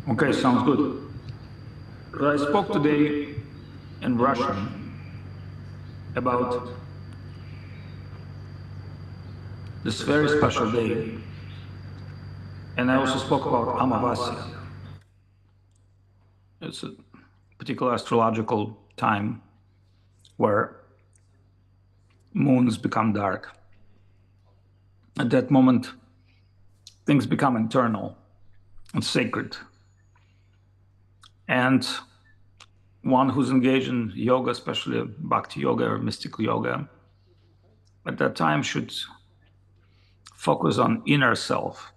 Okay, sounds good. I spoke today in Russian about this very special day, and I also spoke about Amavasya. It's a particular astrological time where moons become dark. At that moment, things become internal and sacred. And one who's engaged in yoga, especially bhakti yoga or mystical yoga, at that time should focus on inner self.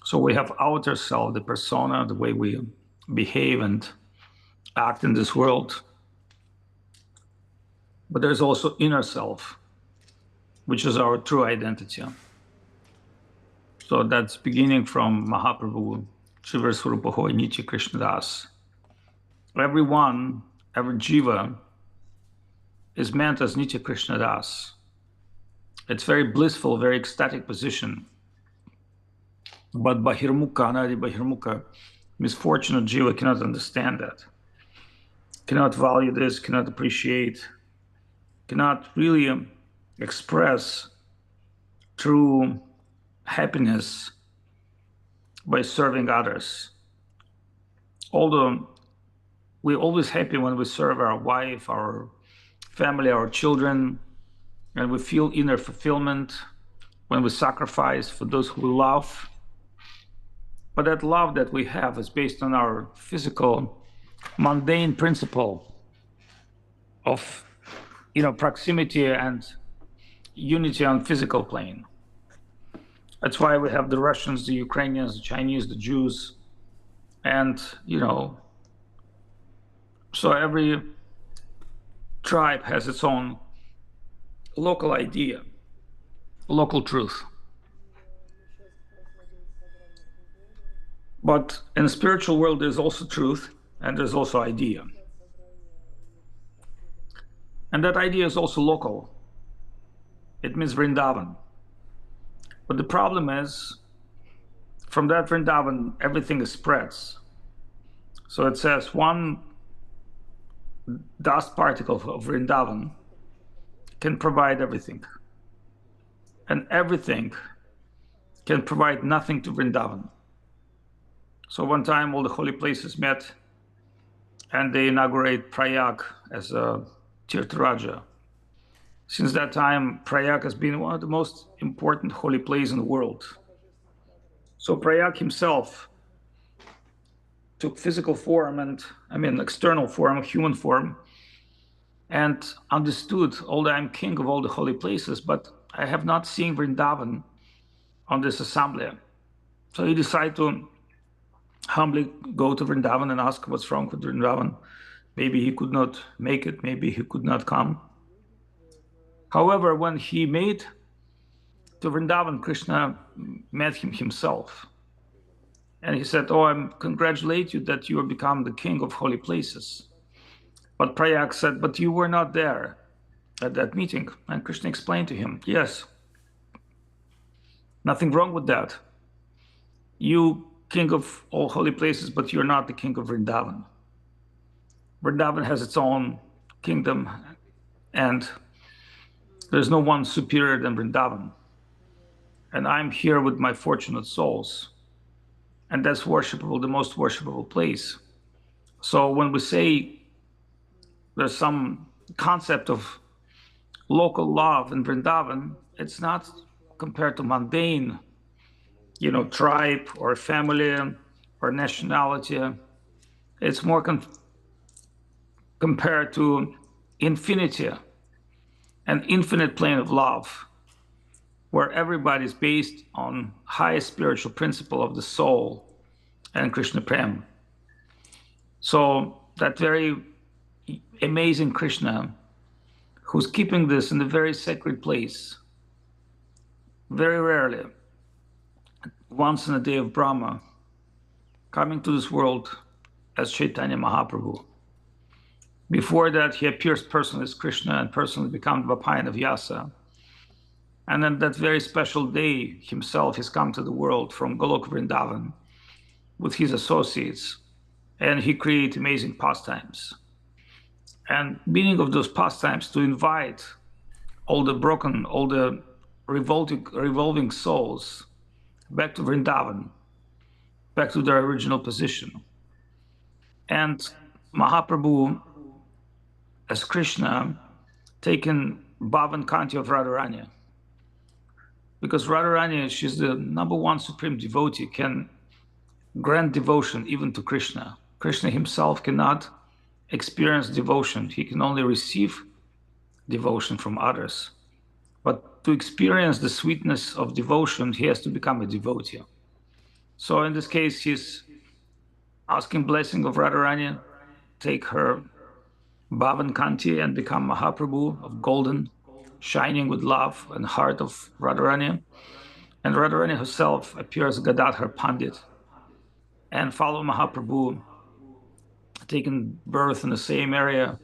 So we have outer self, the persona, the way we behave and act in this world. But there's also inner self, which is our true identity. So that's beginning from Mahaprabhu, Shiva Swarupaho, Nitya Krishna Das. Everyone, every jiva is meant as Nitya Krishna Das. It's very blissful, very ecstatic position. But Bahirmukha, Anadi Bahirmukha, misfortunate jiva cannot understand that, cannot value this, cannot appreciate, cannot really express true happiness by serving others. Although we're always happy when we serve our wife, our family, our children, and we feel inner fulfillment when we sacrifice for those who we love. But that love that we have is based on our physical, mundane principle of proximity and unity on physical plane. That's why we have the Russians, the Ukrainians, the Chinese, the Jews, and so every tribe has its own local idea, local truth. But in the spiritual world, there's also truth and there's also idea. And that idea is also local. It means Vrindavan. But the problem is, from that Vrindavan, everything spreads. So it says one dust particle of Vrindavan can provide everything. And everything can provide nothing to Vrindavan. So one time all the holy places met and they inaugurate Prayag as a Tirtha Raja. Since that time, Prayag has been one of the most important holy places in the world. So Prayag himself took physical form and, external form, human form, and understood, although I'm king of all the holy places, but I have not seen Vrindavan on this assembly. So he decided to humbly go to Vrindavan and ask what's wrong with Vrindavan. Maybe he could not make it, maybe he could not come. However, when he made to Vrindavan, Krishna met him himself. And he said, "Oh, I congratulate you that you have become the king of holy places." But Prayag said, "But you were not there at that meeting." And Krishna explained to him, "Yes, nothing wrong with that. You king of all holy places, but you're not the king of Vrindavan. Vrindavan has its own kingdom, and there's no one superior than Vrindavan. And I'm here with my fortunate souls. And that's worshipable, the most worshipable place. So when we say there's some concept of local love in Vrindavan, it's not compared to mundane, tribe or family or nationality. It's more compared to infinity, an infinite plane of love, where everybody is based on highest spiritual principle of the soul and Krishna Prem. So that very amazing Krishna, who's keeping this in a very sacred place, very rarely, once in a day of Brahma, coming to this world as Chaitanya Mahaprabhu. Before that, he appears personally as Krishna and personally becomes Vapayan of Vyasa. And then that very special day himself has come to the world from Golok Vrindavan with his associates, and he created amazing pastimes. And meaning of those pastimes to invite all the revolving souls back to Vrindavan, back to their original position. And Mahaprabhu, as Krishna, taken Bhavan Kanti of Radharani, because Radharani, she's the #1 supreme devotee, can grant devotion even to Krishna. Krishna himself cannot experience devotion. He can only receive devotion from others. But to experience the sweetness of devotion, he has to become a devotee. So in this case, he's asking blessing of Radharani, take her Bhavan Kanti and become Mahaprabhu of golden, shining with love and heart of Radharani. And Radharani herself appears Gadadhara Pandit and follow Mahaprabhu, taking birth in the same area,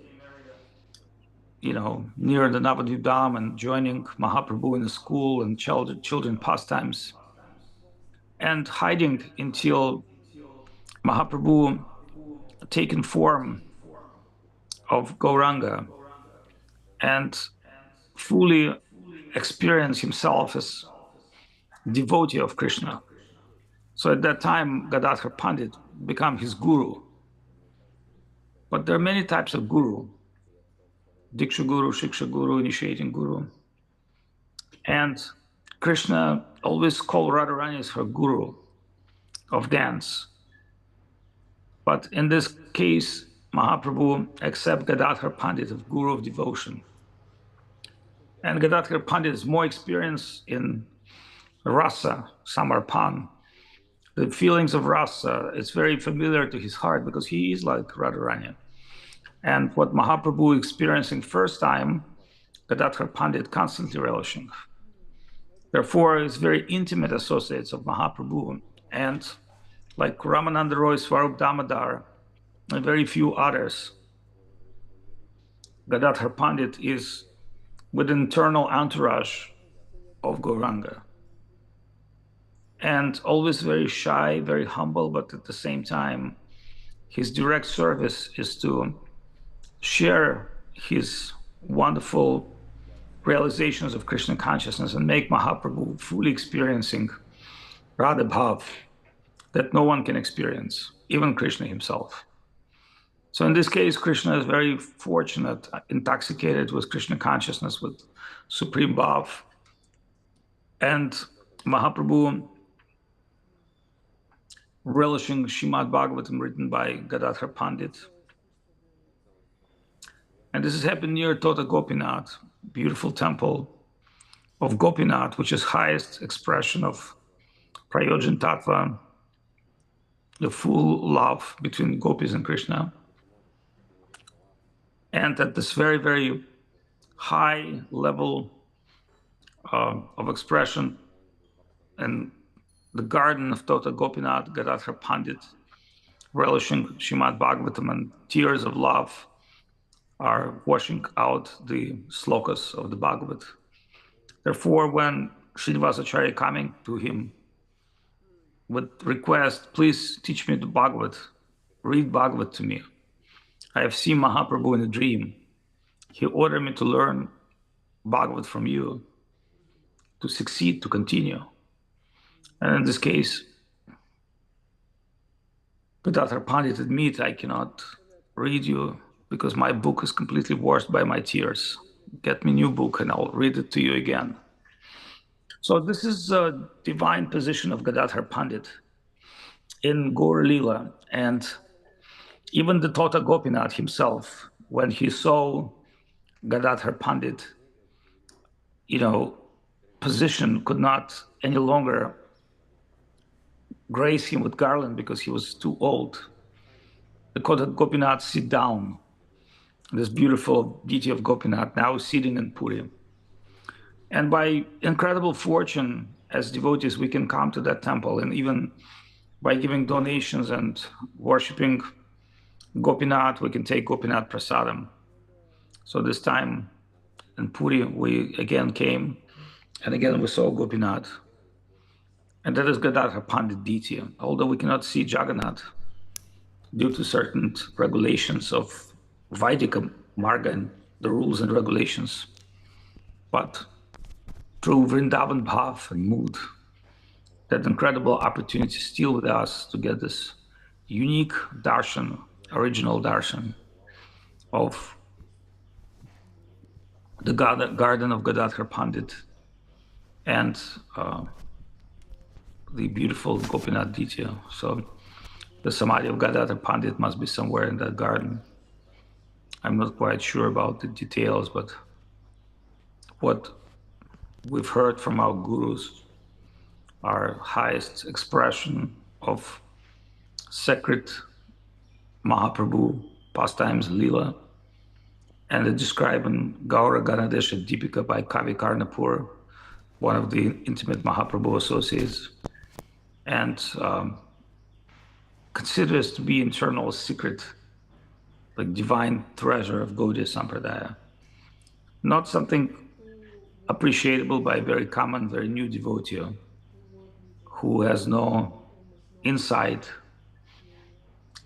near the Navadvip Dham, and joining Mahaprabhu in the school and children pastimes, and hiding until Mahaprabhu taken form of Gauranga and fully experience himself as devotee of Krishna. So at that time, Gadadhara Pandit became his guru. But there are many types of guru: Diksha Guru, Shiksha Guru, initiating Guru. And Krishna always called Radharani as her guru of dance. But in this case, Mahaprabhu accepts Gadadhara Pandit as guru of devotion. And Gadadhara Pandit is more experienced in rasa, samarpan. The feelings of rasa, it's very familiar to his heart because he is like Radharani. And what Mahaprabhu experiencing first time, Gadadhara Pandit constantly relishing. Therefore, it's very intimate associates of Mahaprabhu. And like Ramananda Roy, Swarup Damodar, and very few others, Gadadhara Pandit is with an internal entourage of Gauranga. And always very shy, very humble, but at the same time, his direct service is to share his wonderful realizations of Krishna consciousness and make Mahaprabhu fully experiencing Radha Bhav that no one can experience, even Krishna himself. So in this case, Krishna is very fortunate, intoxicated with Krishna consciousness, with Supreme Bhav. And Mahaprabhu relishing Srimad Bhagavatam written by Gadadhara Pandit. And this has happened near Tota Gopinath, beautiful temple of Gopinath, which is highest expression of Prayojan Tattva, the full love between gopis and Krishna. And at this very, very high level of expression, and the garden of Tota Gopinath, Gadadhara Pandit, relishing Srimad Bhagavatam, and tears of love are washing out the slokas of the Bhagavat. Therefore, when Srinivasacharya coming to him with request, please teach me the Bhagavat, read Bhagavat to me. I have seen Mahaprabhu in a dream. He ordered me to learn Bhagavat from you, to succeed, to continue. And in this case, Gadadhara Pandit admit, I cannot read you because my book is completely washed by my tears. Get me a new book and I'll read it to you again. So this is a divine position of Gadadhara Pandit in Gaur Lila. And even the Tota Gopinath himself, when he saw Gadadhara Pandit, position, could not any longer grace him with garland because he was too old. The Tota Gopinath sit down. This beautiful deity of Gopinath now sitting in Puri. And by incredible fortune, as devotees, we can come to that temple, and even by giving donations and worshiping Gopinath, we can take Gopinath Prasadam. So this time in Puri, we again came, and again we saw Gopinath. And that is Gadadhara Pandit DT. Although we cannot see Jagannath due to certain regulations of Vaidika Marga and the rules and regulations, but through Vrindavan Bhav and mood, that incredible opportunity still with us to get this unique darshan, original darshan of the garden of Gadadhara Pandit and the beautiful Gopinath Ditya. So the Samadhi of Gadadhara Pandit must be somewhere in that garden. I'm not quite sure about the details, but what we've heard from our gurus, our highest expression of sacred Mahaprabhu pastimes, lila, and the described in Gaura Ganadesha Deepika by Kavi Karnapur, one of the intimate Mahaprabhu associates, and considers to be internal secret, like divine treasure of Gaudiya Sampradaya. Not something appreciable by a very common, very new devotee who has no insight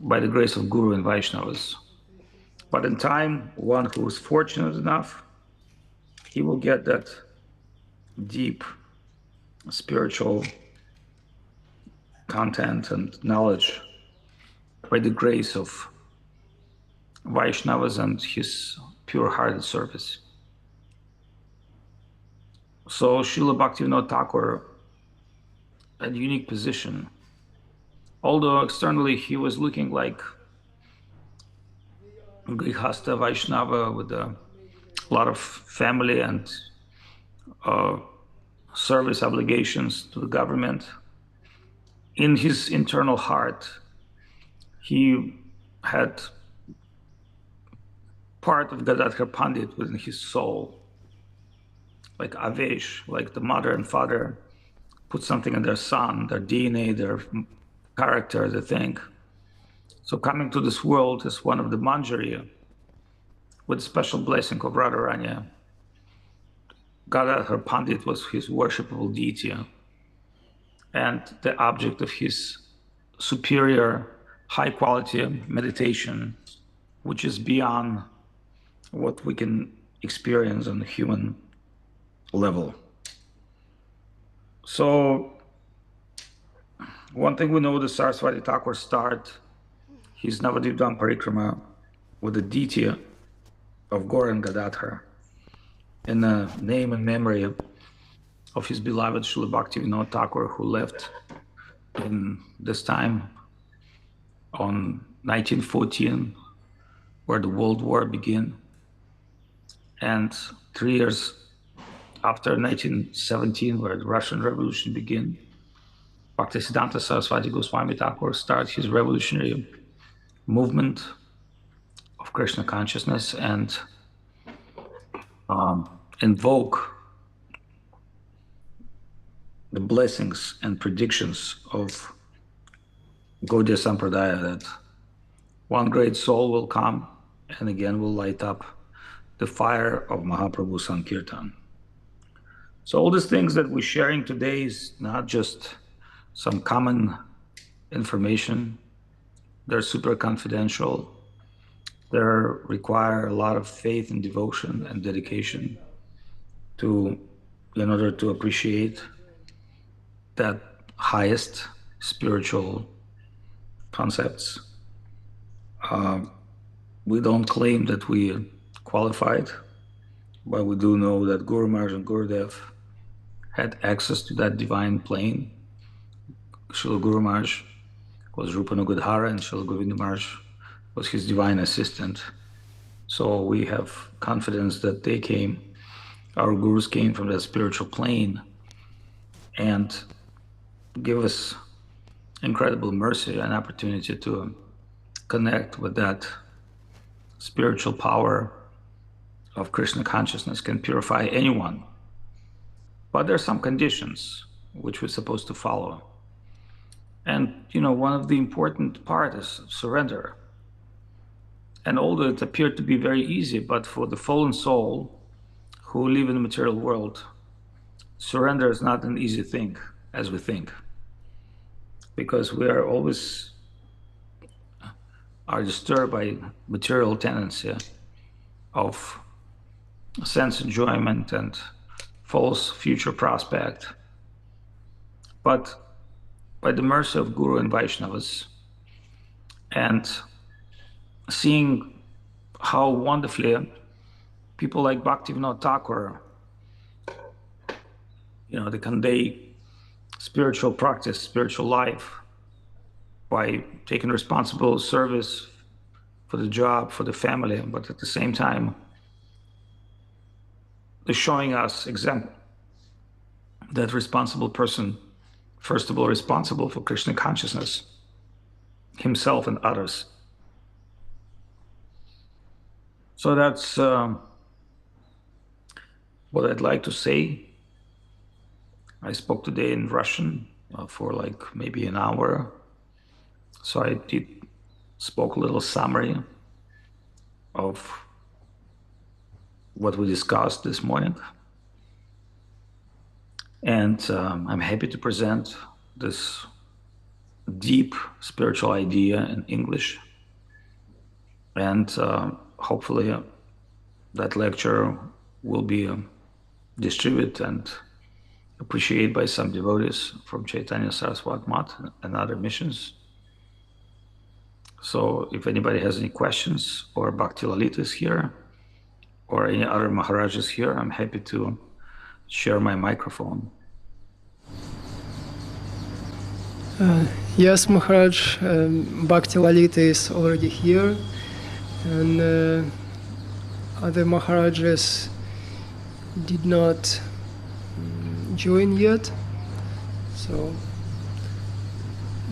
by the grace of Guru and Vaishnavas. But in time, one who is fortunate enough, he will get that deep spiritual content and knowledge by the grace of Vaishnavas and his pure-hearted service. So Srila Bhaktivinoda Thakur had a unique position. Although externally he was looking like Grihastha Vaishnava with a lot of family and service obligations to the government, in his internal heart, he had part of Gadadhara Pandit within his soul, like Avesh, like the mother and father put something in their son, their DNA, their character, they think. So coming to this world as one of the Manjari, with special blessing of Radharani, Gadadhara Pandit was his worshipable deity and the object of his superior, high-quality meditation, which is beyond what we can experience on the human level. So one thing we know, the Saraswati Thakur start his Navadvipdam Parikrama with the deity of Gaura and Gadadhara in the name and memory of his beloved Srila Bhaktivinoda Thakur, who left in this time on 1914, where the World War began. And 3 years after 1917, where the Russian Revolution began, Bhaktisiddhanta Saraswati Goswami Thakur started his revolutionary movement of Krishna consciousness and invoke the blessings and predictions of Gaudiya Sampradaya that one great soul will come and again will light up the fire of Mahaprabhu Sankirtan. So all these things that we're sharing today is not just some common information. They're super confidential. They require a lot of faith and devotion and dedication in order to appreciate that highest spiritual concepts. We don't claim that we qualified, but we do know that Guru Maharaj and Gurudev had access to that divine plane. Srila Guru Maharaj was Rupanugadhara and Srila Govinda Maharaj was his divine assistant. So we have confidence that they came, our gurus came from that spiritual plane and give us incredible mercy and opportunity to connect with that spiritual power of Krishna consciousness, can purify anyone. But there are some conditions which we're supposed to follow. And, one of the important part is surrender. And although it appeared to be very easy, but for the fallen soul who live in the material world, surrender is not an easy thing as we think. because we are always disturbed by material tendency of sense enjoyment and false future prospect. But by the mercy of Guru and Vaishnavas, and seeing how wonderfully people like Bhaktivinoda Thakur, they convey spiritual practice, spiritual life, by taking responsible service for the job, for the family, but at the same time, they're showing us example that responsible person, first of all, responsible for Krishna consciousness, himself and others. So that's what I'd like to say. I spoke today in Russian for like maybe an hour. So I spoke a little summary of what we discussed this morning. And I'm happy to present this deep spiritual idea in English. And hopefully that lecture will be distributed and appreciated by some devotees from Chaitanya Saraswati Math and other missions. So if anybody has any questions, or Bhakti Lalita is here, or any other Maharaj is here, I'm happy to share my microphone. Yes, Maharaj, Bhakti Lalita is already here, and other Maharajas did not join yet, so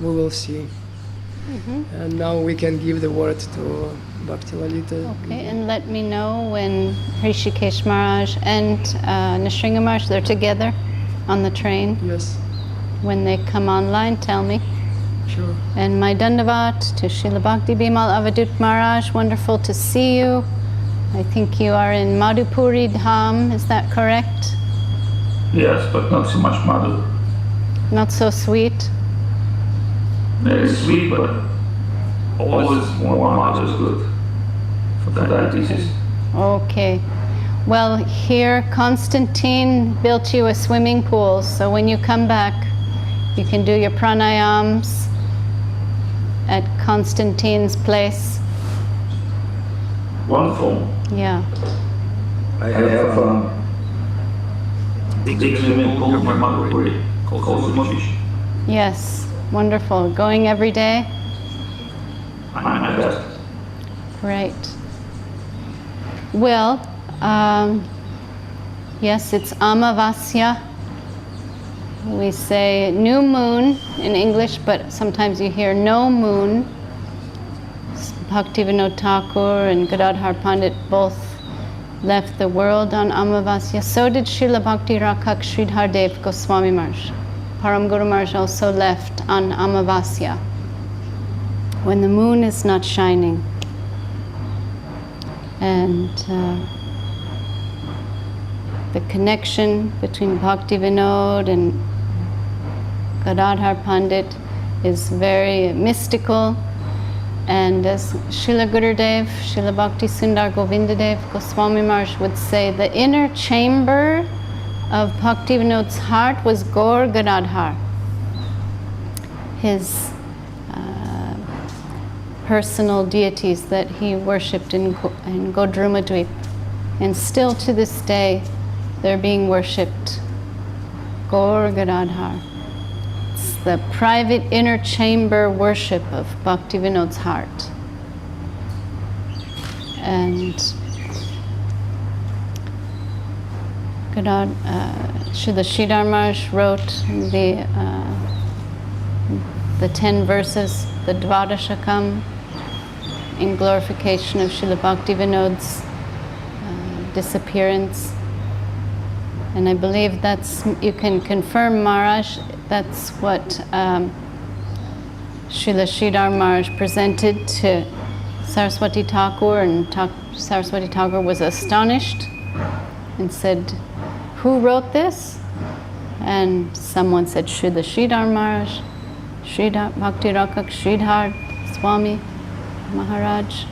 we will see. And now we can give the word to Bhakti Lalita. Okay, and let me know when Hrishikesh Maharaj and Nrsimha Maharaj, they're together on the train. Yes. When they come online, tell me. Sure. And my dandavat to Srila Bhakti Bimal Avadhut Maharaj, wonderful to see you. I think you are in Madhupuri Dham, is that correct? Yes, but not so much Madhu. Not so sweet? Very sweet, but always more Madhu is good for diabetes. Okay. Well, here Constantine built you a swimming pool, so when you come back, you can do your pranayams at Constantine's place. Wonderful. Yeah. I have big swimming pool near Madhupuri called Srimotish. Yes, wonderful. Going every day? I'm my best. Great. Well, yes, it's Amavasya. We say new moon in English, but sometimes you hear no moon. Bhaktivinoda Thakur and Gadadhara Pandit both left the world on Amavasya. So did Srila Bhakti Rakak Sridhar Dev Goswami Maharaj. Param Guru Maharaj also left on Amavasya, when the moon is not shining. And the connection between Bhaktivinoda and Gadadhara Pandit is very mystical. And as Srila Gurudev, Srila Bhakti Sundar Govindadev Goswami Maharaj would say, the inner chamber of Bhaktivinoda's heart was Gaur Gadadhar, his personal deities that he worshipped in Godrumadweep. And still to this day, they're being worshipped. Gaur Gadadhar. It's the private inner chamber worship of Bhaktivinoda's heart. And Srila Sridhar Maharaj wrote the 10 verses, the Dvadashakam, in glorification of Srila Bhaktivinoda's disappearance. And I believe that's, you can confirm, Maharaj, that's what Srila Sridhar Maharaj presented to Saraswati Thakur, and Saraswati Thakur was astonished and said, who wrote this? And someone said, Srila Sridhar Maharaj. Sridhar, Bhakti Rakak Sridhar Swami Maharaj.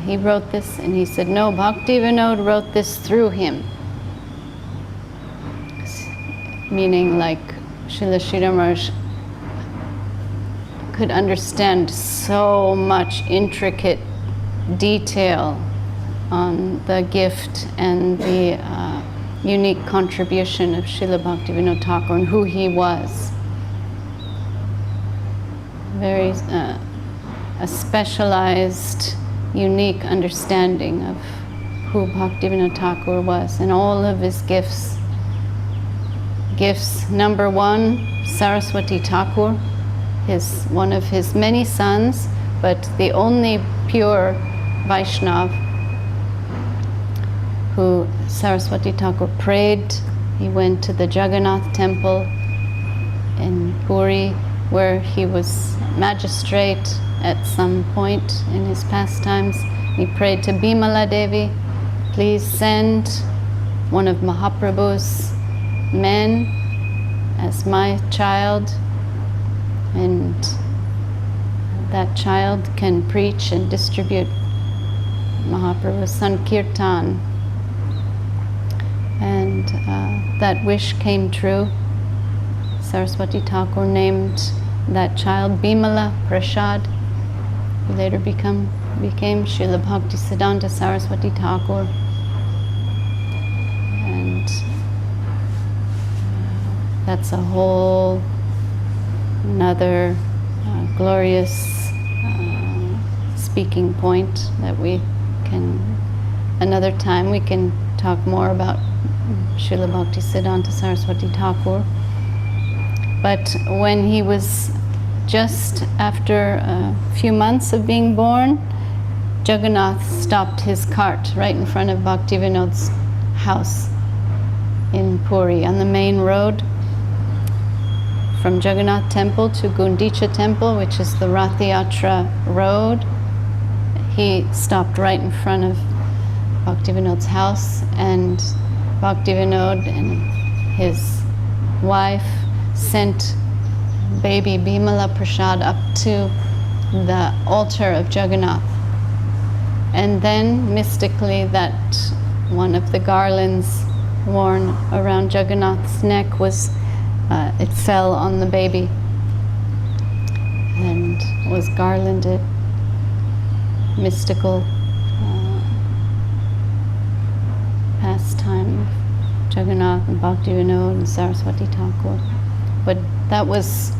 He wrote this, and he said, no, Bhaktivinoda wrote this through him. Meaning like Srila Sridhar Maharaj could understand so much intricate detail on the gift and the unique contribution of Srila Bhaktivinoda Thakur and who he was. Very a specialized, unique understanding of who Bhaktivinoda Thakur was and all of his gifts. Gifts number one, Saraswati Thakur, one of his many sons, but the only pure Vaishnav who Saraswati Thakur prayed. He went to the Jagannath temple in Puri, where he was magistrate at some point in his pastimes. He prayed to Bimala Devi, please send one of Mahaprabhu's men as my child, and that child can preach and distribute Mahaprabhu's Sankirtan. And that wish came true. Saraswati Thakur named that child Bimala Prasad, who later became Srila Bhaktisiddhanta Saraswati Thakur. And that's a whole another glorious speaking point that we can, another time we can talk more about Srila Bhaktisiddhanta Saraswati Thakur. But when he was just after a few months of being born, Jagannath stopped his cart right in front of Bhaktivinoda's house in Puri on the main road from Jagannath Temple to Gundicha Temple, which is the Rath Yatra road. He stopped right in front of Bhaktivinoda's house, and Bhaktivinoda and his wife sent baby Bimala Prasad up to the altar of Jagannath. And then mystically that one of the garlands worn around Jagannath's neck was, it fell on the baby and was garlanded. Mystical pastime of Jagannath and Bhaktivinoda and Saraswati Thakur. But that was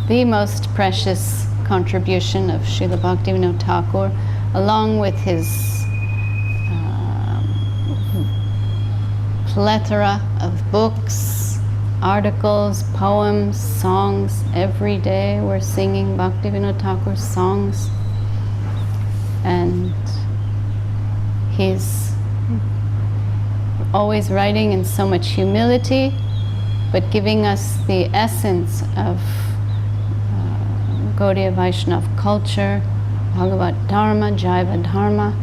the most precious contribution of Srila Bhaktivinoda Thakur, along with his plethora of books, articles, poems, songs. Every day we're singing Bhaktivinoda Thakur's songs. And he's always writing in so much humility, but giving us the essence of Gaudiya Vaishnava culture, Bhagavat Dharma, Jaiva Dharma,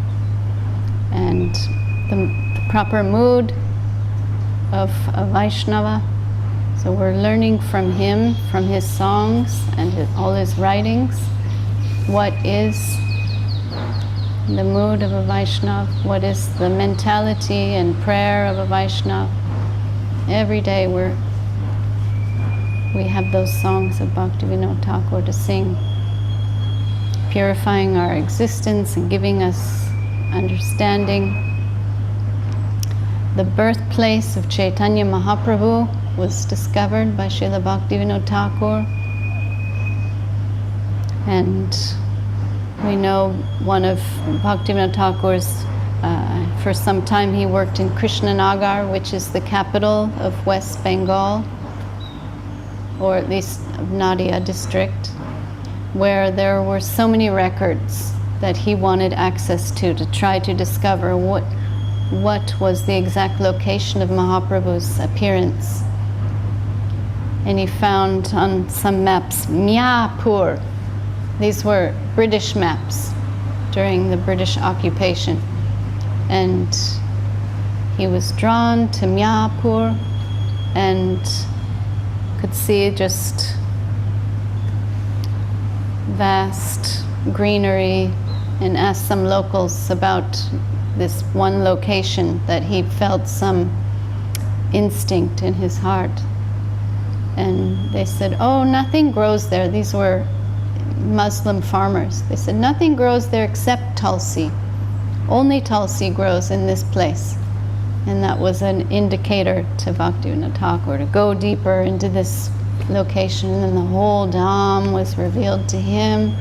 and the proper mood of a Vaishnava. So we're learning from him, from his songs and all his writings, what is the mood of a Vaishnava, what is the mentality and prayer of a Vaishnava. Every day we have those songs of Bhaktivinoda Thakur to sing, purifying our existence and giving us understanding. The birthplace of Chaitanya Mahaprabhu was discovered by Srila Bhaktivinoda Thakur, and we know one of Bhaktivinoda Thakur's, for some time he worked in Krishnanagar, which is the capital of West Bengal, or at least of Nadia district, where there were so many records that he wanted access to try to discover what was the exact location of Mahaprabhu's appearance. And he found on some maps, Myapur. These were British maps during the British occupation. And he was drawn to Myapur and could see just vast greenery and asked some locals about this one location that he felt some instinct in his heart. And they said, oh, nothing grows there. These were Muslim farmers. They said, nothing grows there except Tulsi. Only Tulsi grows in this place. And that was an indicator to Bhaktivinoda Thakur to go deeper into this location. And the whole Dham was revealed to him.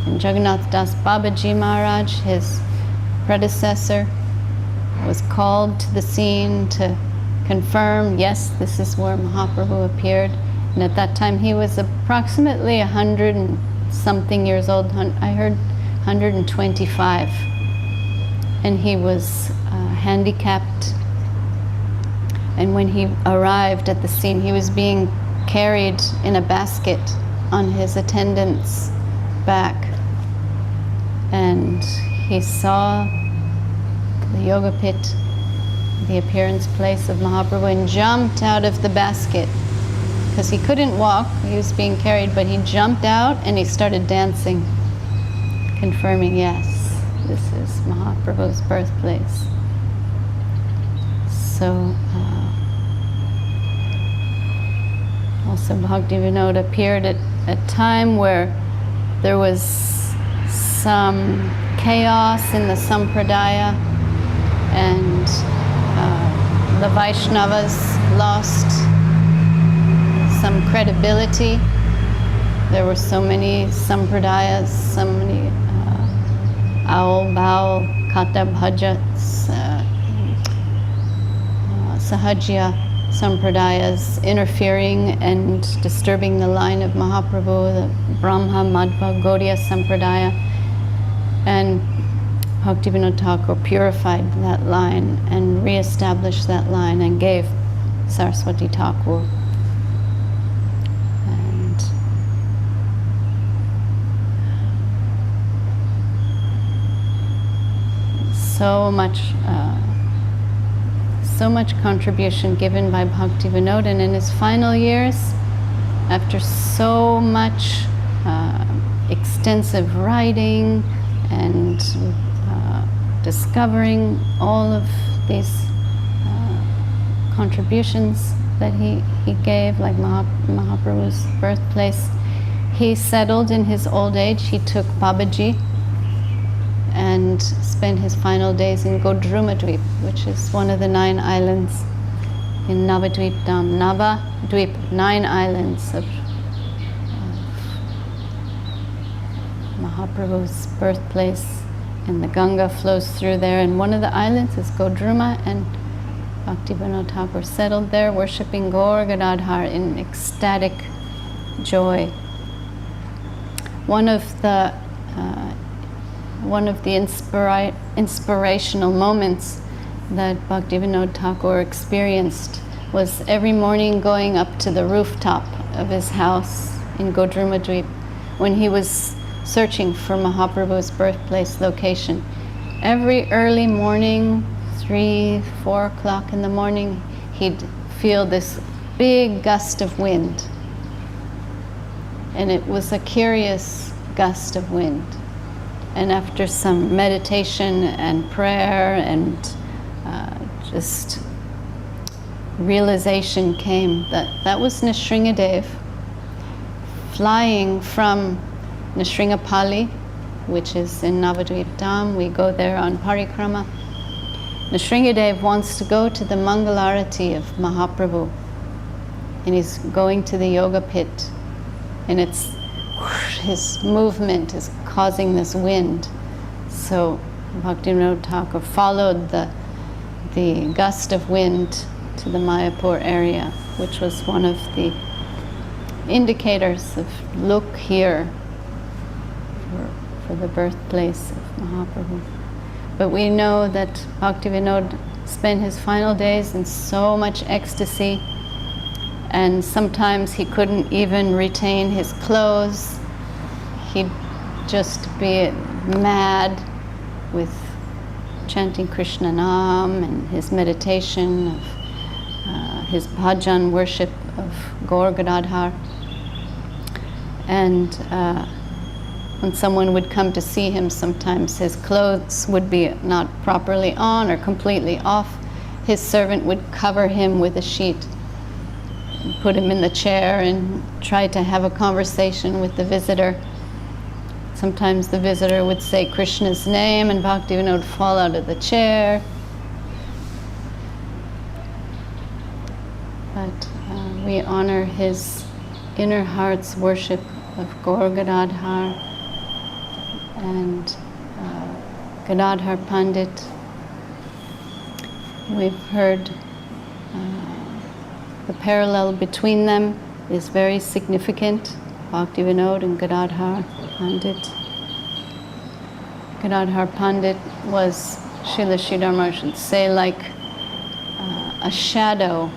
And Jagannath Das Babaji Maharaj, his predecessor, was called to the scene to confirm, yes, this is where Mahaprabhu appeared. And at that time he was approximately 100 and something years old. I heard 125. And he was handicapped. And when he arrived at the scene, he was being carried in a basket on his attendant's back. And he saw the yoga pit, the appearance place of Mahaprabhu, and jumped out of the basket. Because he couldn't walk, he was being carried, but he jumped out and he started dancing, confirming, yes, this is Mahaprabhu's birthplace. So, also Bhaktivinoda appeared at a time where there was some chaos in the Sampradaya, and the Vaishnavas lost some credibility. There were so many Sampradayas, so many Aul, Baul, Kata Bhajans, Sahajya Sampradayas interfering and disturbing the line of Mahaprabhu, the Brahma, Madhva, Gaudiya Sampradaya. And Bhaktivinoda Thakur purified that line and re-established that line and gave Saraswati Thakur. And so much contribution given by Bhaktivinoda. And in his final years, after so much extensive writing and discovering all of these contributions that he gave, like Mahaprabhu's birthplace, he settled in his old age. He took Babaji and spent his final days in Godrumadweep, which is one of the 9 islands in Navadweep Dham. Navadweep, 9 islands of Mahaprabhu's birthplace, and the Ganga flows through there, and one of the islands is Godruma, and Bhaktivinoda Thakur settled there, worshipping Gaur Gadadhar in ecstatic joy. One of the inspirational moments that Bhaktivinoda Thakur experienced was every morning going up to the rooftop of his house in Godrumadweep when he was searching for Mahaprabhu's birthplace location. Every early morning, 3-4 o'clock in the morning, he'd feel this big gust of wind. And it was a curious gust of wind. And after some meditation and prayer and just realization came that that was Nrsingadev flying from Nrsingsapalli, which is in Navadweep Dham. We go there on parikrama. Nrsingadev wants to go to the Mangalarati of Mahaprabhu, and he's going to the yoga pit, and it's his movement is causing this wind. So Bhaktivinoda Thakur followed the gust of wind to the Mayapur area, which was one of the indicators of look here for the birthplace of Mahaprabhu. But we know that Bhaktivinoda spent his final days in so much ecstasy, and sometimes he couldn't even retain his clothes. He'd just be mad with chanting Krishna Nam and his meditation of his bhajan worship of Gaur Gadadhar. And when someone would come to see him, sometimes his clothes would be not properly on or completely off. His servant would cover him with a sheet, and put him in the chair and try to have a conversation with the visitor. Sometimes the visitor would say Krishna's name and Bhaktivinoda would fall out of the chair. But we honor his inner heart's worship of Gaur Gadadhar and Gadadhar Pandit. We've heard the parallel between them is very significant. Bhaktivinoda and Gadadhar Pandit. Gadadhar Pandit was, Srila Sridhar Maharaj would say, like a shadow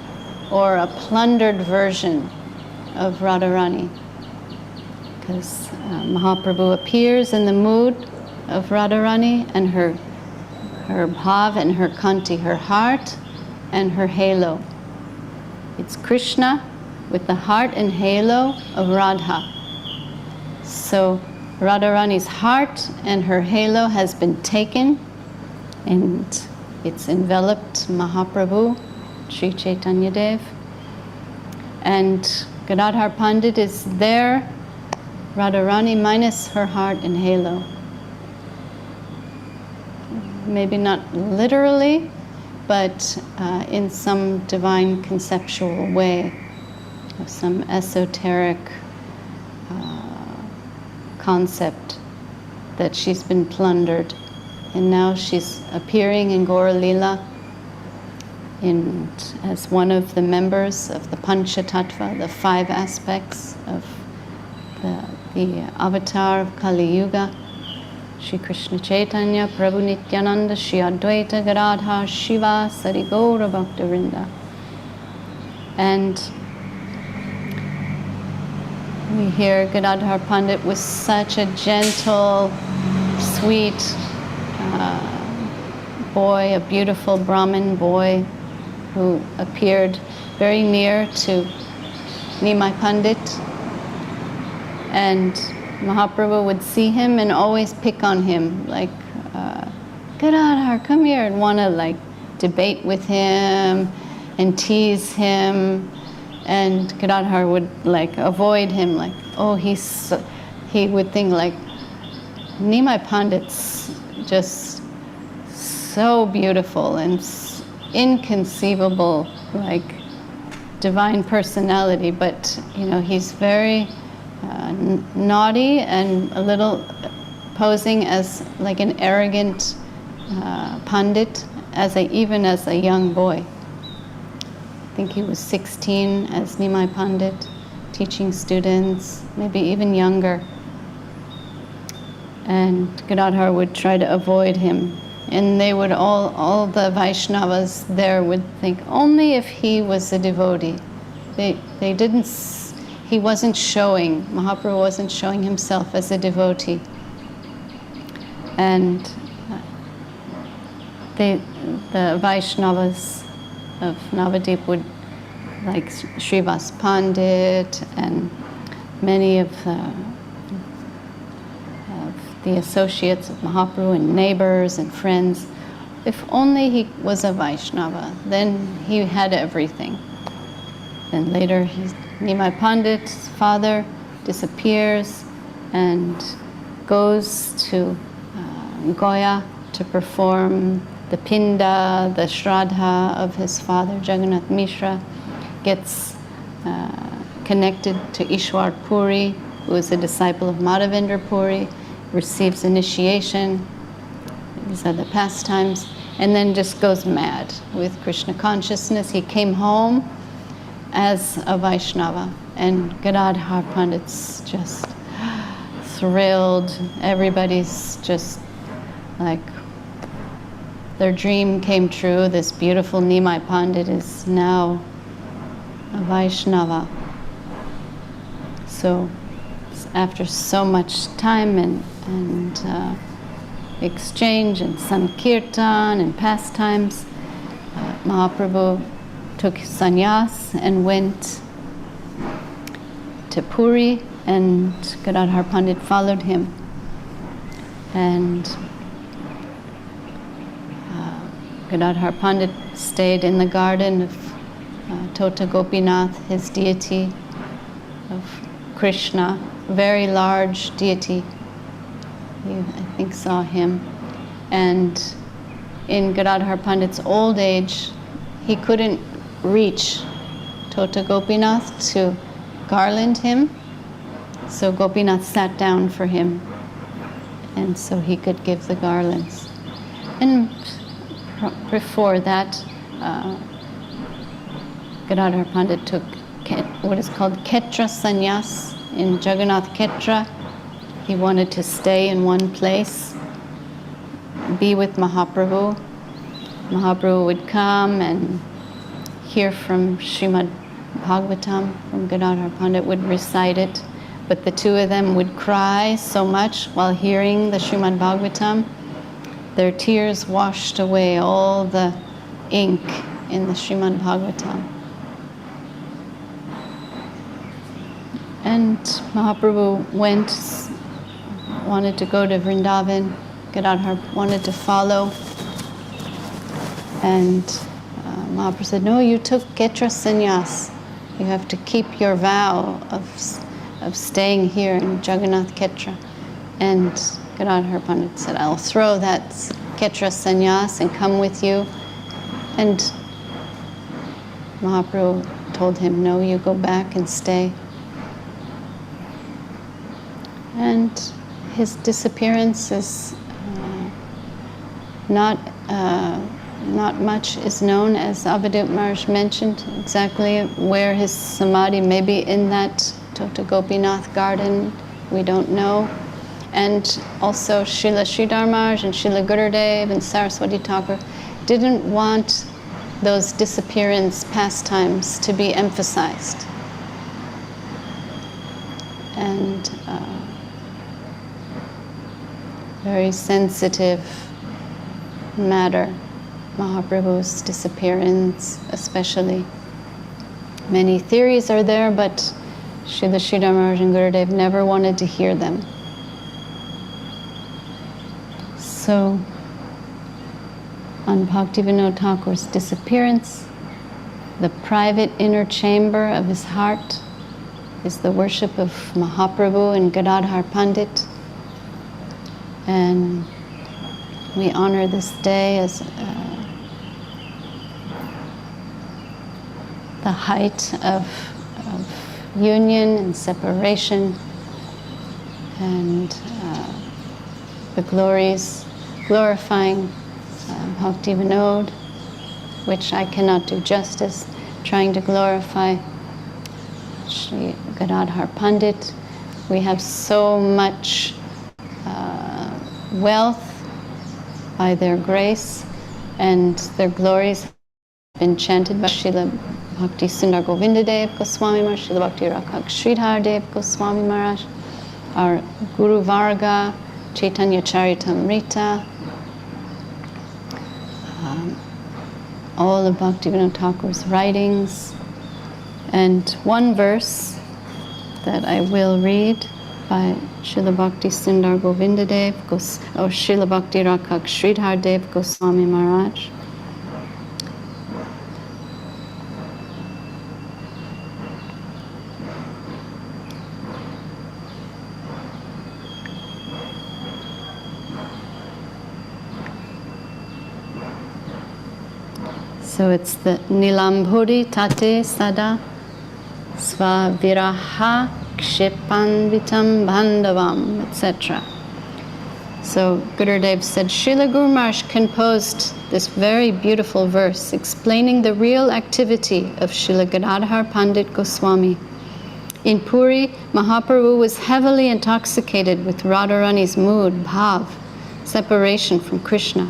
or a plundered version of Radharani. Because Mahaprabhu appears in the mood of Radharani, and her bhav and her kanti, her heart and her halo. It's Krishna with the heart and halo of Radha. So Radharani's heart and her halo has been taken, and it's enveloped Mahaprabhu, Sri Chaitanya Dev. And Gadadhar Pandit is there, Radharani minus her heart and halo. Maybe not literally, but in some divine conceptual way, of some esoteric concept that she's been plundered. And now she's appearing in Gaur Lila as one of the members of the Pancha Tattva, the 5 aspects of the avatar of Kali Yuga. Shri Krishna Chaitanya, Prabhu Nityananda, Shri Advaita Gadadhar, Shiva, Sari Gaura Bhaktivinoda. And we hear Gadadhar Pandit was such a gentle, sweet boy, a beautiful Brahmin boy who appeared very near to Nimai Pandit. And Mahaprabhu would see him and always pick on him, like, Gadadhar, come here, and want to like debate with him and tease him. And Gadadhar would like avoid him, like, oh, he would think like, Nimai Pandit's just so beautiful and inconceivable, like divine personality, but you know, he's very naughty and a little posing as like an arrogant Pandit, even as a young boy. I think he was 16 as Nimai Pandit, teaching students, maybe even younger. And Gadadhar would try to avoid him. And they would all the Vaishnavas there would think only if he was a devotee. He wasn't showing, Mahaprabhu wasn't showing himself as a devotee. And the Vaishnavas of Navadip would, like Srivas Pandit and many of the associates of Mahaprabhu and neighbors and friends, if only he was a Vaishnava, then he had everything. Then later, Nimai Pandit's father disappears and goes to Goya to perform the Pinda, the Shraddha of his father, Jagannath Mishra, gets connected to Ishwar Puri, who is a disciple of Madhavendra Puri, receives initiation. These are the pastimes, and then just goes mad with Krishna consciousness. He came home as a Vaishnava, and Gadadhar Pandit's just thrilled. Everybody's just like, their dream came true. This beautiful Nimai Pandit is now a Vaishnava. So after so much time and exchange and Sankirtan and pastimes, Mahaprabhu took sannyas and went to Puri, and Gadadhar Pandit followed him. And Gadadhara Pandit stayed in the garden of Tota Gopinath, his deity, of Krishna, very large deity. You, I think, saw him. And in Gadadhara Pandit's old age, he couldn't reach Tota Gopinath to garland him, so Gopinath sat down for him, and so he could give the garlands. And before that, Gadadhara Pandit took what is called Ketra Sannyas in Jagannath Ketra. He wanted to stay in one place, be with Mahaprabhu. Mahaprabhu would come and hear from Srimad Bhagavatam, from Gadadhara Pandit would recite it, but the two of them would cry so much while hearing the Srimad Bhagavatam. Their tears washed away all the ink in the Srimad Bhagavatam. And Mahaprabhu wanted to go to Vrindavan. Gadadhar wanted to follow. And Mahaprabhu said, no, you took Ketra Sannyas. You have to keep your vow of staying here in Jagannath Ketra. And Gadadhar Pandit said, I'll throw that Ketra Sannyas and come with you. And Mahaprabhu told him, no, you go back and stay. And his disappearance is not much is known, as Avadhut Maharaj mentioned, exactly where his samadhi, maybe in that Tota Gopinath garden, we don't know. And also Srila Sridhar Maharaj and Srila Gurudev and Saraswati Thakur didn't want those disappearance pastimes to be emphasized. And very sensitive matter, Mahaprabhu's disappearance especially. Many theories are there, but Srila Sridhar Maharaj and Gurudev never wanted to hear them. So, on Bhaktivinoda Thakur's disappearance, the private inner chamber of his heart is the worship of Mahaprabhu and Gadadhar Pandit. And we honor this day as the height of union and separation, and the glories glorifying Bhaktivinoda, which I cannot do justice, trying to glorify Sri Gadadhar Pandit. We have so much wealth by their grace, and their glories have been chanted by Srila Bhakti Sundar Govindadev Goswami Maharaj, Srila Bhakti Rakshak Sridhar Dev Goswami Maharaj, our Guru Varga, Chaitanya Charitamrita, all of Bhaktivinoda Thakur's writings. And one verse that I will read by Srila Bhakti Sundar Govindadev or Srila Bhakti Rakshak Sridhar Dev Goswami Maharaj. So it's the Nilambhuri Tate Sada Sva Viraha Kshipanvitam Bandhavam, etc. So Gurudev said, Srila Guru Maharaj composed this very beautiful verse explaining the real activity of Srila Gadadhara Pandit Goswami. In Puri, Mahaprabhu was heavily intoxicated with Radharani's mood, bhav, separation from Krishna.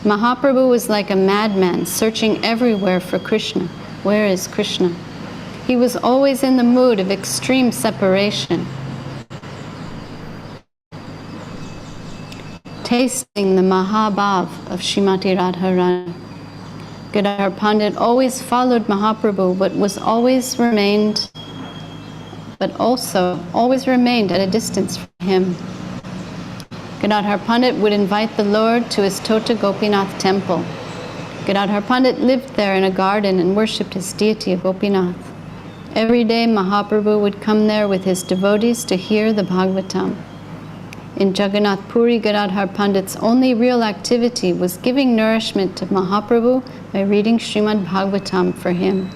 Mahaprabhu was like a madman searching everywhere for Krishna. Where is Krishna? He was always in the mood of extreme separation, tasting the Mahabhav of Srimati Radharani. Gadadhara Pandit always followed Mahaprabhu, but also always remained at a distance from him. Gadadhara Pandit would invite the Lord to his Tota Gopinath temple. Gadadhara Pandit lived there in a garden and worshipped his deity of Gopinath. Every day Mahaprabhu would come there with his devotees to hear the Bhagavatam. In Jagannath Puri, Gadadhara Pandit's only real activity was giving nourishment to Mahaprabhu by reading Srimad Bhagavatam for him.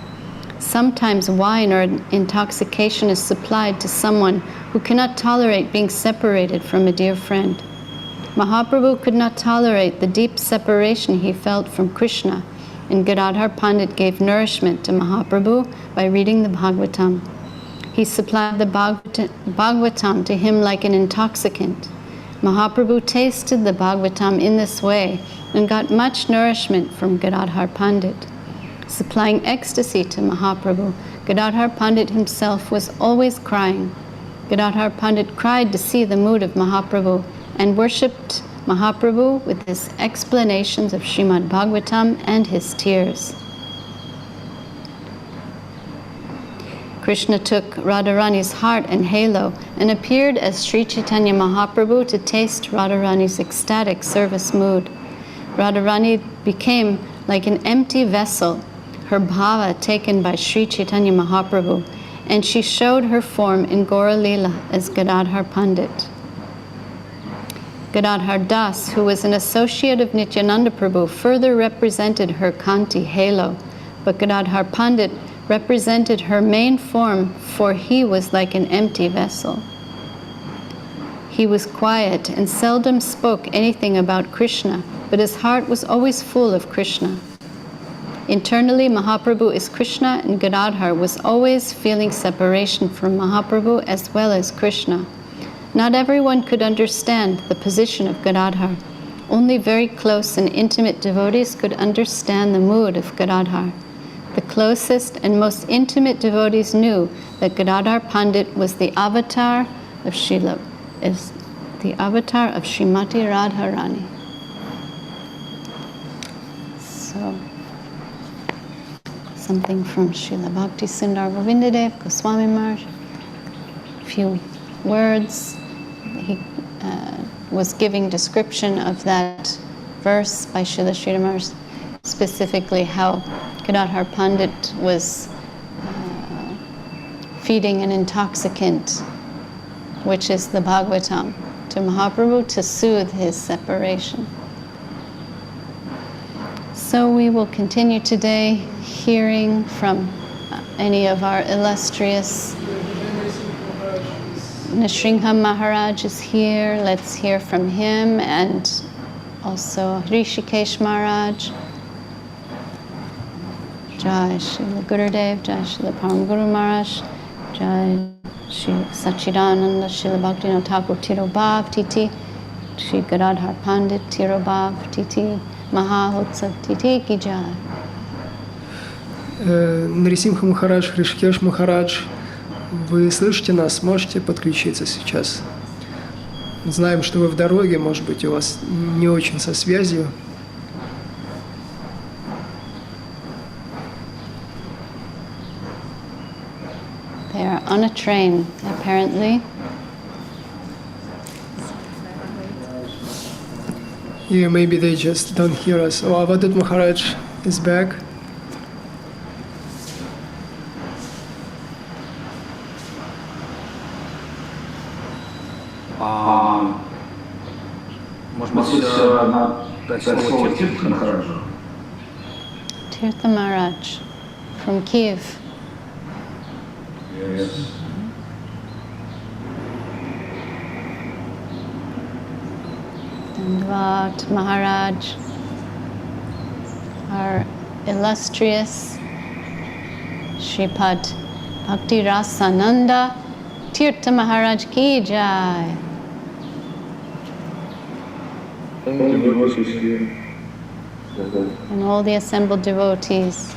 Sometimes wine or intoxication is supplied to someone who cannot tolerate being separated from a dear friend. Mahaprabhu could not tolerate the deep separation he felt from Krishna, and Gadadhara Pandit gave nourishment to Mahaprabhu by reading the Bhagavatam. He supplied the Bhagavatam to him like an intoxicant. Mahaprabhu tasted the Bhagavatam in this way and got much nourishment from Gadadhara Pandit. Supplying ecstasy to Mahaprabhu, Gadadhara Pandit himself was always crying. Gadadhara Pandit cried to see the mood of Mahaprabhu and worshipped Mahaprabhu with his explanations of Srimad Bhagavatam and his tears. Krishna took Radharani's heart and halo and appeared as Sri Chaitanya Mahaprabhu to taste Radharani's ecstatic service mood. Radharani became like an empty vessel, her bhava taken by Sri Chaitanya Mahaprabhu, and she showed her form in Gaura Lila as Gadadhar Pandit. Gadadhar Das, who was an associate of Nityananda Prabhu, further represented her Kanti halo, but Gadadhar Pandit represented her main form, for he was like an empty vessel. He was quiet and seldom spoke anything about Krishna, but his heart was always full of Krishna. Internally, Mahaprabhu is Krishna, and Gadadhar was always feeling separation from Mahaprabhu as well as Krishna. Not everyone could understand the position of Gadadhar. Only very close and intimate devotees could understand the mood of Gadadhar. The closest and most intimate devotees knew that Gadadhar Pandit was the avatar of Srimati Radharani. So, something from Srila Bhakti Sundar Govindadev Goswami Maharaj, a few words. He was giving description of that verse by Srila Sridhar Maharaj, specifically how Gadadhar Pandit was feeding an intoxicant, which is the Bhagavatam, to Mahaprabhu to soothe his separation. So we will continue today hearing from any of our illustrious. Nrsimha Maharaj is here. Let's hear from him, and also Hrishikesh Maharaj. Jai Srila Gurudev, Jai Srila Param Guru Maharaj, Jai Sri Sachidananda Srila Bhaktivinoda Thakur Tirobhav Titi, Sri Gadadhar Pandit Tirobhav Titi, Mahahotsav Titi Ki Jai. Нрисимха Махарадж, Hrishikesh Махарадж, вы слышите нас, можете подключиться сейчас? Знаем, что вы в дороге, может быть, у вас не очень со связью. They are on a train, apparently. Yeah, maybe they just don't hear us. Oh, Avadhut Maharaj is back. Может быть, слово Tirtha Maharaj. Tirtha Maharaj from Kiev. Yes. Dandvat Maharaj, our illustrious Shripad Bhakti Rasananda Tirtha Maharaj Ki Jai. And all the assembled devotees.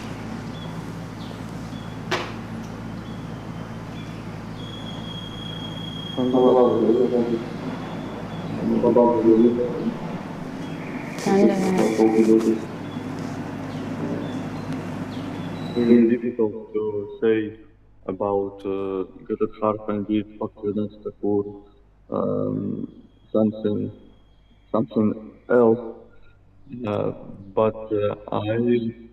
Really difficult to say about Gadadhara Pandit Bhaktivinoda Thakur something something else, but sorry.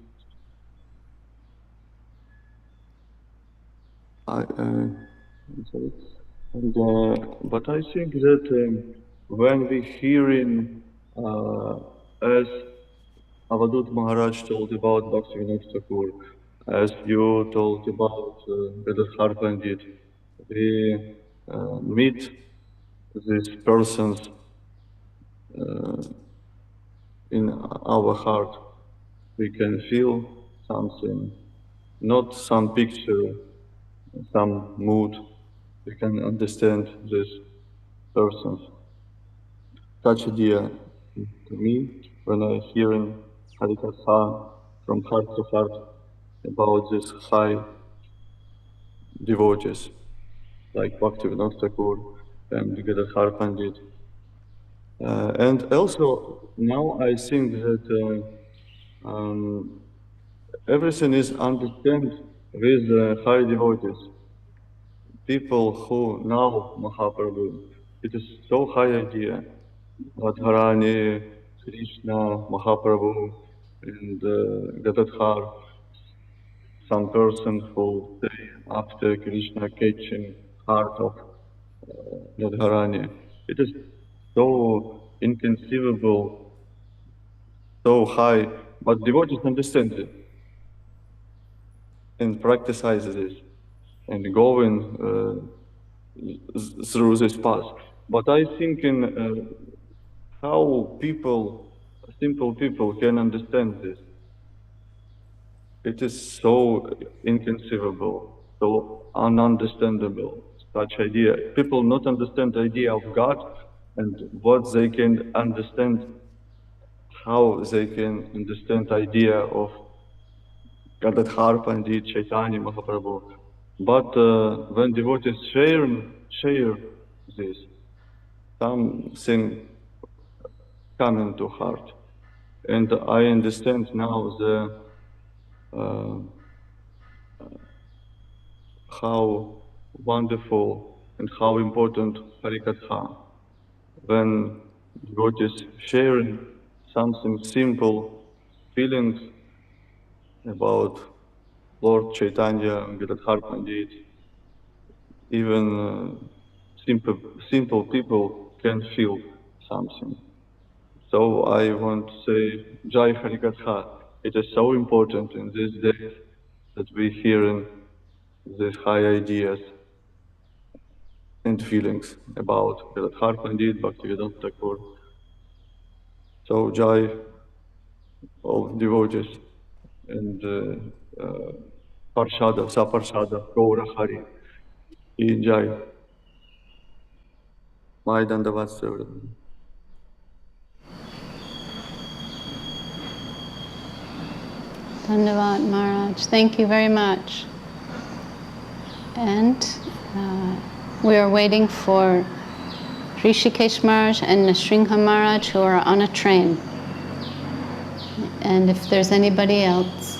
But I think that when we hearing as Avadhut Maharaj told about Bhaktivinoda Thakur, as you told about Gadadhara Pandit, we meet these persons in our heart. We can feel something, not some picture, some mood. We can understand these persons. Such idea to me when I hearing Harikatha from heart to heart about these high devotees like Bhaktivinoda Thakur and Gadadhara Pandit. And also now I think that everything is understood with high devotees. People who know Mahaprabhu, it is so high idea. Radharani, Krishna, Mahaprabhu, and Gadadhar, some person who say after Krishna catching heart of Radharani. It is so inconceivable, so high, but devotees understand it and practice this and going through this path. But I think in how people, simple people, can understand this. It is so inconceivable, so ununderstandable, such idea. People not understand the idea of God and what they can understand, how they can understand idea of Gadadhara Pandit, Chaitanya Mahaprabhu. But when devotees share this, something coming to heart. And I understand now how wonderful and how important Harikatha, when devotees sharing something simple, feelings about Lord Chaitanya and Gadadhara Pandit, even simple people can feel something. So I want to say Jai Harikatha. It is so important in these days that we hearing these high ideas and feelings about Gadadhara Pandit Bhaktivinoda Thakur. So Jai, all devotees, and Parshada, Saparshada, Gaura Hari, in Jai. My Dandavasya. Dhanyavad Maharaj, thank you very much. And we are waiting for Rishikesh Maharaj and Nrsimha Maharaj who are on a train. And if there's anybody else.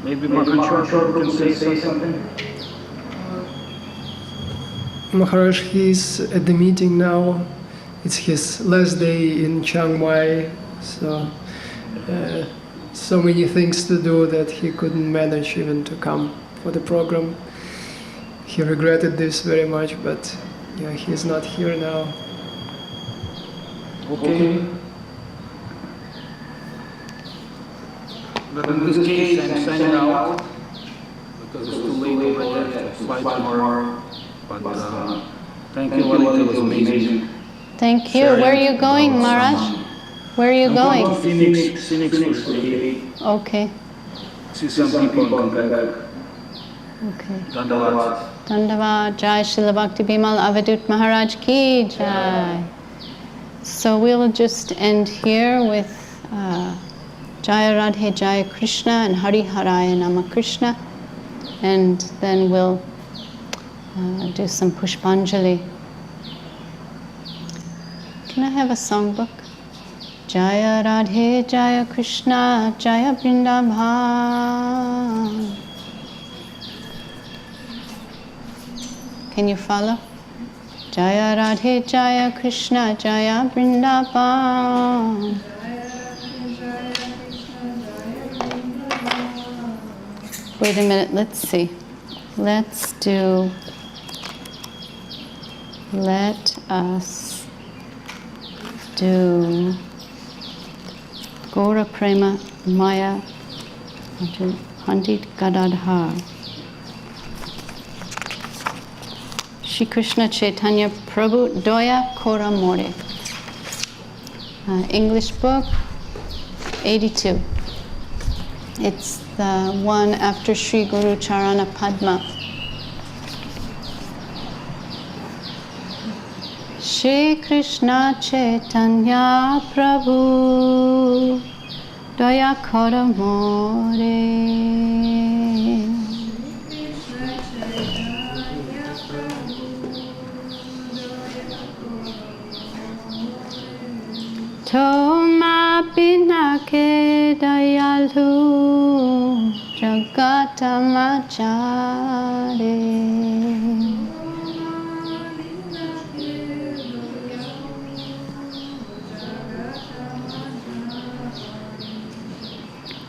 Maybe Maharaj can say something. Maharaj, he's at the meeting now. It's his last day in Chiang Mai, so many things to do that he couldn't manage even to come for the program. He regretted this very much, but yeah, he's not here now. Okay. But in this case, I'm signing out because it's too late already. I have to fly tomorrow. But thank you, Lalita. It was amazing. Thank you. Where are you going, Maharaj? Where are you going? I'm going to Phoenix for the day. Okay. See some people and come back. Okay. Dandavad. Dandavad. Jai Srila Bhakti Avadhut Maharaj ki Jai. So we'll just end here with Jaya Radhe Jaya Krishna and Hari Haraya Nama Krishna. And then we'll do some Pushpanjali. Can I have a songbook? Jaya Radhe Jaya Krishna Jaya Vrindavan. Can you follow? Jaya Radhe Jaya Krishna Jaya Vrindavan. Wait a minute, let's see. Let us do Gaura Prema Maya Pandit Gadadhara. Shri Krishna Chaitanya Prabhu Doya Kora More. English book, 82. It's the one after Sri Guru Charana Padma. Shri Krishna Chaitanya Prabhu Doya Kora More. Toma Pinake Dayalu Jagatamachare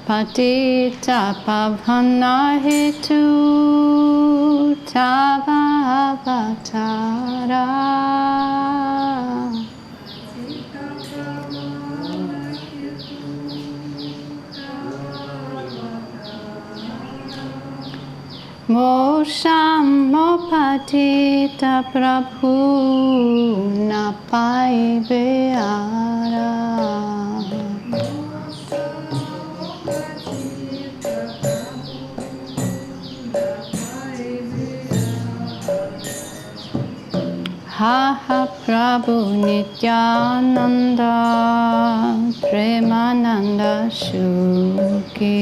Patita Pavana Hetu Tavavatara Mosham Mopatita Prabhu Napai Beara Ha ha Prabhu Nityananda Premananda Shuki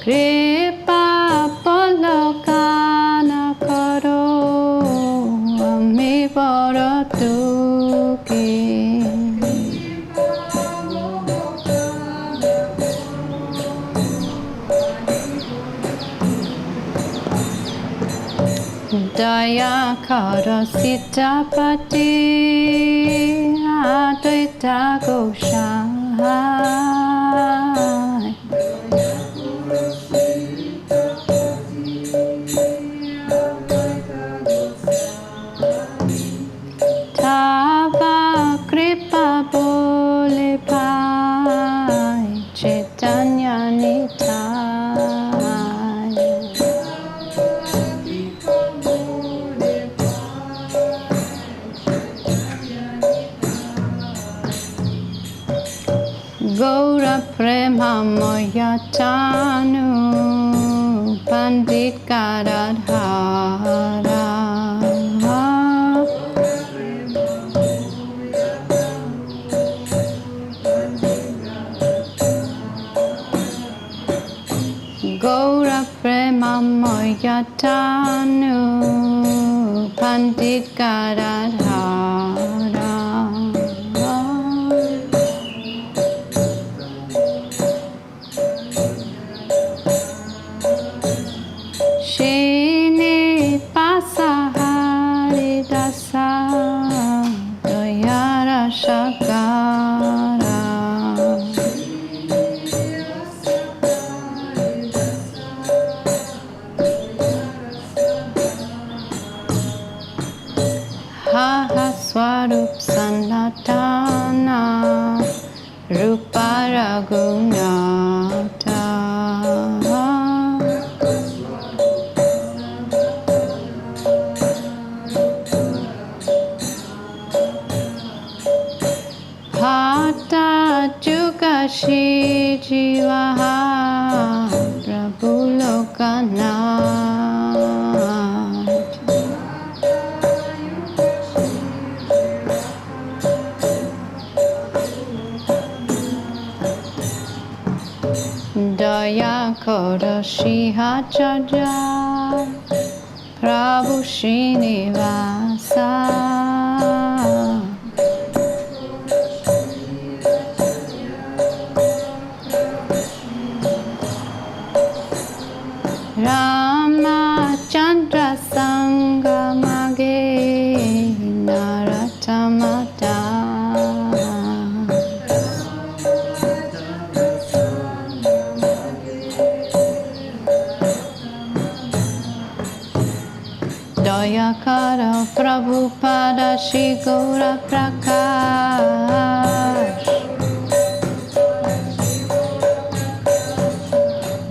Kripa Palokana Karo Ami Varatuki Daya Kara Sitapati Advaita Goshai Tava Kripa Bole Pai Chaitanya Nitai Gaura Prema Moyatanu Pandit Gadadhara Gaura Prema Moyatanu Pandit Gadadhara Shini Pasahari Dasa Doyara Shakara Haha Swarup Sanatana Rupa Raghunata Hata Juga Shri Jivaha Prabhu Lokanath Daya Koda Shihacharya Prabhu Srinivasa Ramachandra Sangamage Naratamata Dayakara Prabhupada Shri Gaura Prakash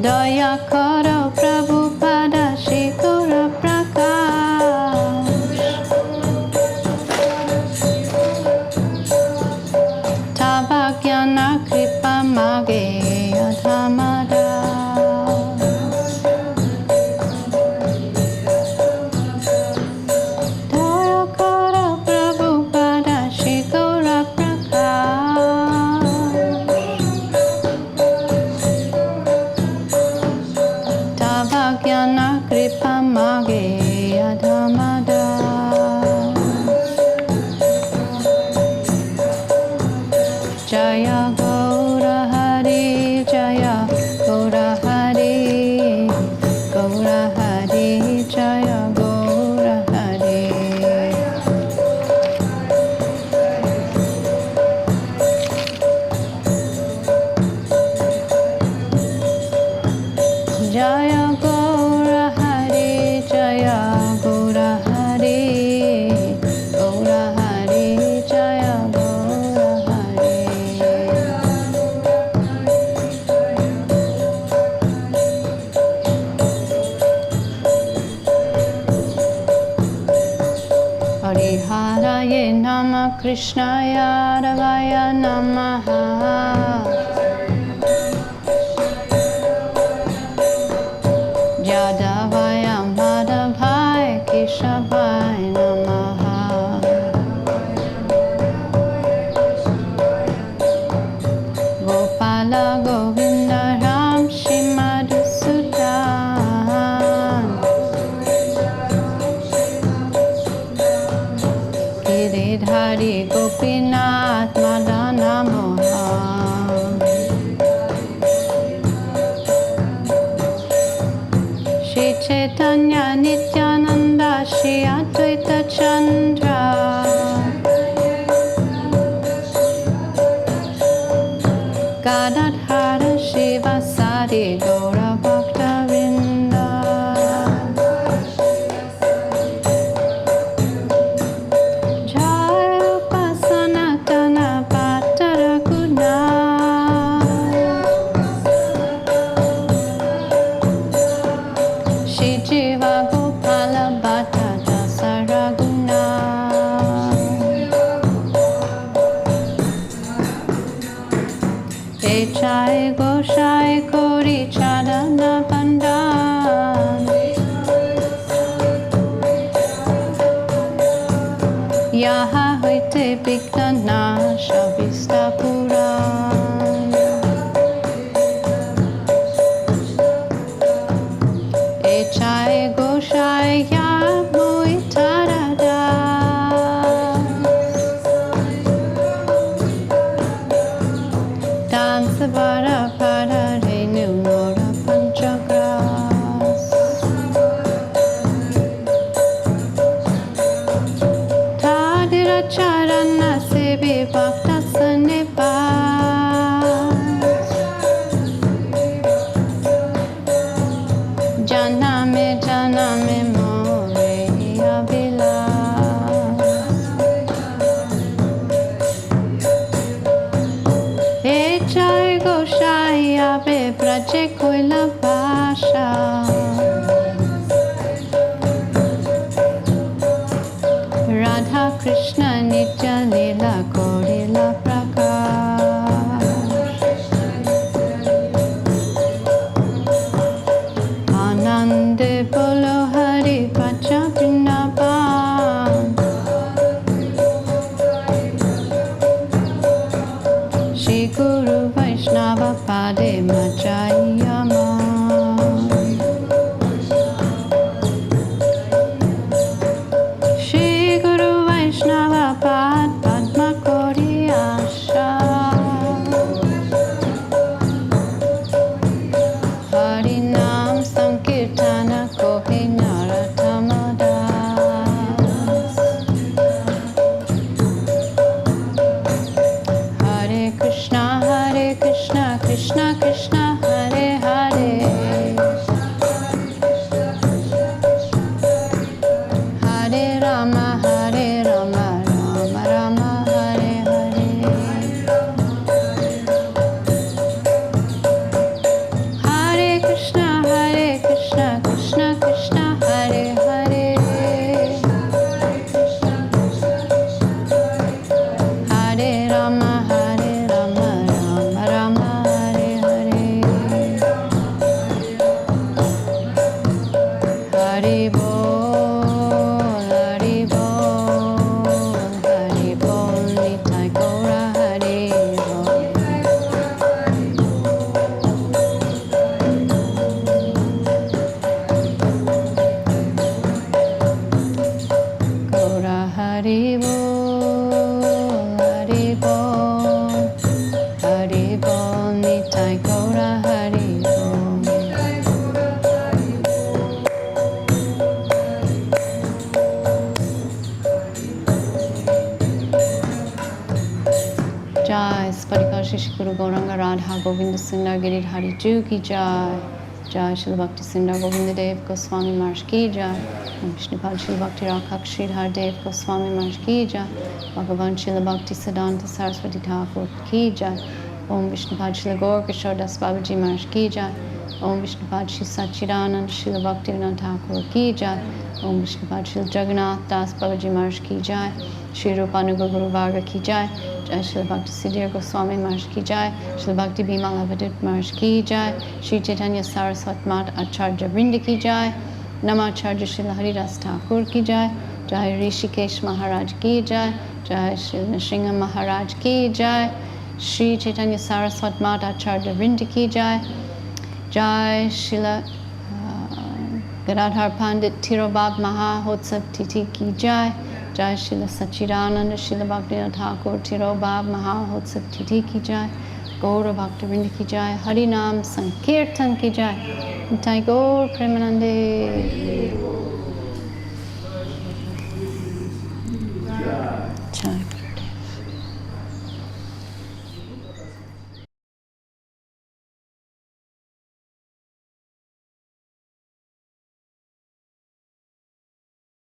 Dayakara Prabhupada Shri Gaura Prakash Tabagyana Kripa Mage Adhamada Jaya Gaura Hari, Jaya Gaura Hari, Gaura Hari, Jaya Gaura Hari. Jaya Gaura Hari, Jaya Gaura Hari, Gaura Hari, Jaya Gaura Hari. Hariharaye Nama Krishnaya Ravaya Namaha Yadavaya Madhavaya Keshavaya Namaha Gopala Govinda Ram Shrimad Sudan Giridhari Gopinath Madana Mohan Shri Chaitanya Nityananda Shri Advaita Chandra Gadadhara Shivasari Gaura Bhakta Vrinda Jaya Upasanatana Bhattara Guna Shri Jiva Gopala Bhatta Dasaraguna Echai Goshai Kori Chadana Pandan Yaha Hoite Bigdana Shavista Puran Echai Goshai Yamui Tarada Dansavara Pada Renu Nora Panchagras Tadira Charana Sevi Bhakta Sanibas Janame Janame More Avilas Echai Goshai Abe Braje Koila Basha Radha Krishna Nitya Lila Korila Prakash Anande Bolo Hari Pacha Vrindavan Shri Guru Vaishnava Pade Majayama Hari Bol, Hari Bol, Nitai Gaura Hari Bol. Gaura Hari Bol, Hari Bol, Nitai Gaura Hari Bol. Jai Spadika Shishi Guru Gauranga Radha Govinda Sundar Giridhari Ju ki Jai. Jai Srila Bhakti Sundar Govinda Dev Goswami Maharaj ki Jai. Shripad Srila Bhakti Rakshak Sridhar Dev Goswami Maharaj ki Jai. Bhagavan Srila Bhakti Siddhanta Saraswati Thakur ki Jai. Om Vishnupad Srila Gaur Kishore Das Babaji Maharaj ki Jai. Om Vishnupad Sri Satchidanand Srila Bhaktivinoda Thakur ki Jai. Om Vishnupad Srila Jagannath Das Babaji Maharaj ki Jai. Shri Rupanuga Guru Varga ki Jai. Jai Srila Bhakti Siddhar Goswami Maharaj ki Jai. Srila Bhakti Bhima Avadhut Maharaj ki Jai. Sri Chaitanya Saraswati Mat Acharya Vrinda ki Jai. Namacharya Srila Haridas Thakur ki Jai. Jai Rishikesh Maharaj ki Jai. Jai Srila Nrsimha Maharaj ki Jai. Sri Chaitanya Saraswati Mat Acharya Vrinda ki Jai. Jai Srila Gadadhara Pandit Tirobab Mahahotsav Titi ki Jai. Jai Srila Sachidananda Srila Bhaktivinoda Thakur Tirobab Mahahotsav Titi ki Jai. Gaura Bhakta Vrinda ki Jai. Harinam Sankirtan ki Jai. Nitai Gaur Premanande.